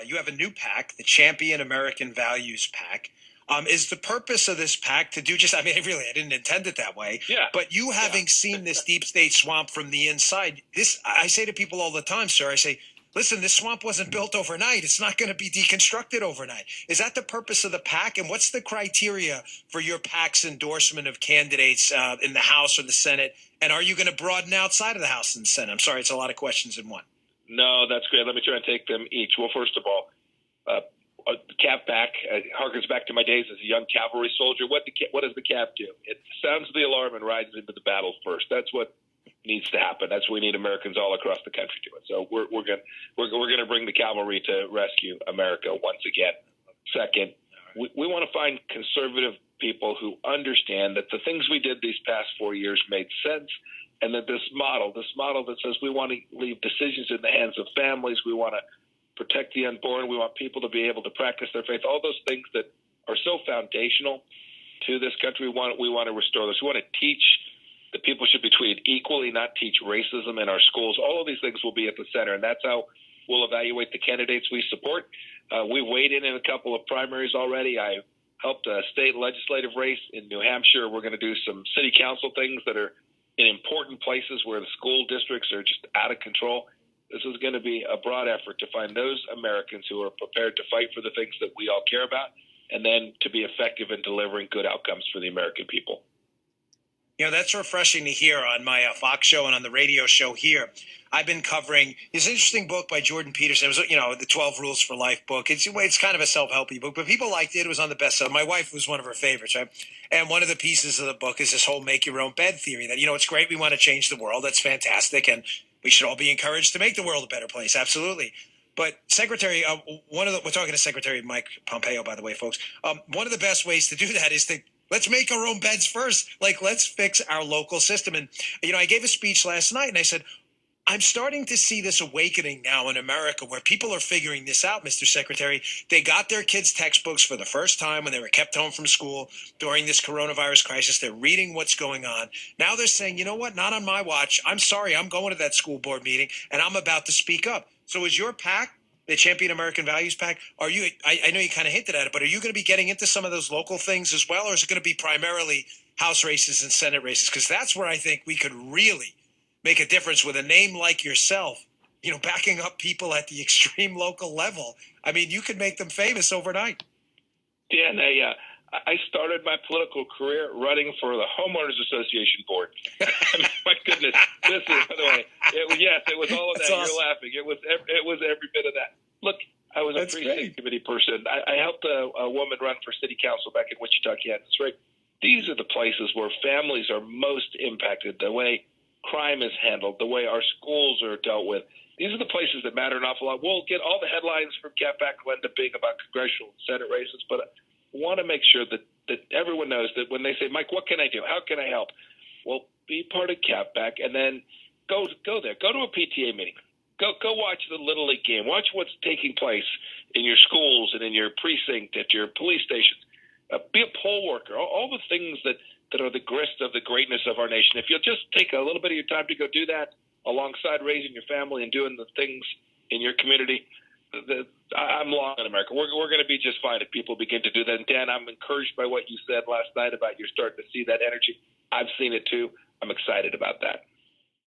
you have a new PAC, the Champion American Values PAC. Is the purpose of this PAC to do just, I mean, really, I didn't intend it that way. Yeah. But you having seen this deep state swamp from the inside, I say to people all the time, sir, I say, listen, this swamp wasn't built overnight. It's not going to be deconstructed overnight. Is that the purpose of the PAC? And what's the criteria for your PAC's endorsement of candidates in the House or the Senate? And are you going to broaden outside of the House and the Senate? I'm sorry, it's a lot of questions in one. No, that's great. Let me try and take them each. Well, first of all, CAVPAC harkens back to my days as a young cavalry soldier. What does the CAV do? It sounds the alarm and rides into the battle first. That's what needs to happen. That's what we need Americans all across the country doing. So we're going to bring the cavalry to rescue America once again. Second, we want to find conservative people who understand that the things we did these past 4 years made sense, and that this model that says we want to leave decisions in the hands of families, we want to protect the unborn, we want people to be able to practice their faith, all those things that are so foundational to this country, we want to restore this. We want to teach that people should be treated equally, not teach racism in our schools. All of these things will be at the center, and that's how we'll evaluate the candidates we support. We've weighed in a couple of primaries already. I helped a state legislative race in New Hampshire. We're going to do some city council things that are in important places where the school districts are just out of control. This is going to be a broad effort to find those Americans who are prepared to fight for the things that we all care about, and then to be effective in delivering good outcomes for the American people. You know, that's refreshing to hear on my Fox show and on the radio show here. I've been covering this interesting book by Jordan Peterson. It was, the 12 Rules for Life book. It's kind of a self-helpy book, but people liked it. It was on the bestseller. My wife was one of her favorites, right? And one of the pieces of the book is this whole make your own bed theory that, it's great. We want to change the world. That's fantastic. And we should all be encouraged to make the world a better place. Absolutely. But Secretary, we're talking to Secretary Mike Pompeo, by the way, folks. One of the best ways to do that is to let's make our own beds first. Like, let's fix our local system. And, I gave a speech last night and I said, I'm starting to see this awakening now in America where people are figuring this out, Mr. Secretary. They got their kids' textbooks for the first time when they were kept home from school during this coronavirus crisis. They're reading what's going on. Now they're saying, you know what, not on my watch. I'm sorry, I'm going to that school board meeting and I'm about to speak up. So is your PAC, the Champion American Values PAC, I know you kind of hinted at it, but are you going to be getting into some of those local things as well? Or is it going to be primarily House races and Senate races? Because that's where I think we could really make a difference with a name like yourself, backing up people at the extreme local level. I mean, you could make them famous overnight. Dan, I started my political career running for the Homeowners Association board. My goodness, this is, by the way, it was all of that. Awesome. You're laughing. It was every bit of that. Look, I was a precinct committee person. I helped a woman run for city council back in Wichita, Kansas, right? These are the places where families are most impacted, the way crime is handled, the way our schools are dealt with. These are the places that matter an awful lot. We'll get all the headlines from CAVPAC will end up being about congressional and Senate races, but I want to make sure that everyone knows that when they say, Mike, what can I do? How can I help? Well, be part of CAVPAC and then go there. Go to a PTA meeting. Go watch the Little League game. Watch what's taking place in your schools and in your precinct, at your police stations. Be a poll worker. All the things that are the grist of the greatness of our nation. If you'll just take a little bit of your time to go do that alongside raising your family and doing the things in your community, I'm long in America. We're going to be just fine if people begin to do that. And Dan, I'm encouraged by what you said last night about you're starting to see that energy. I've seen it too. I'm excited about that.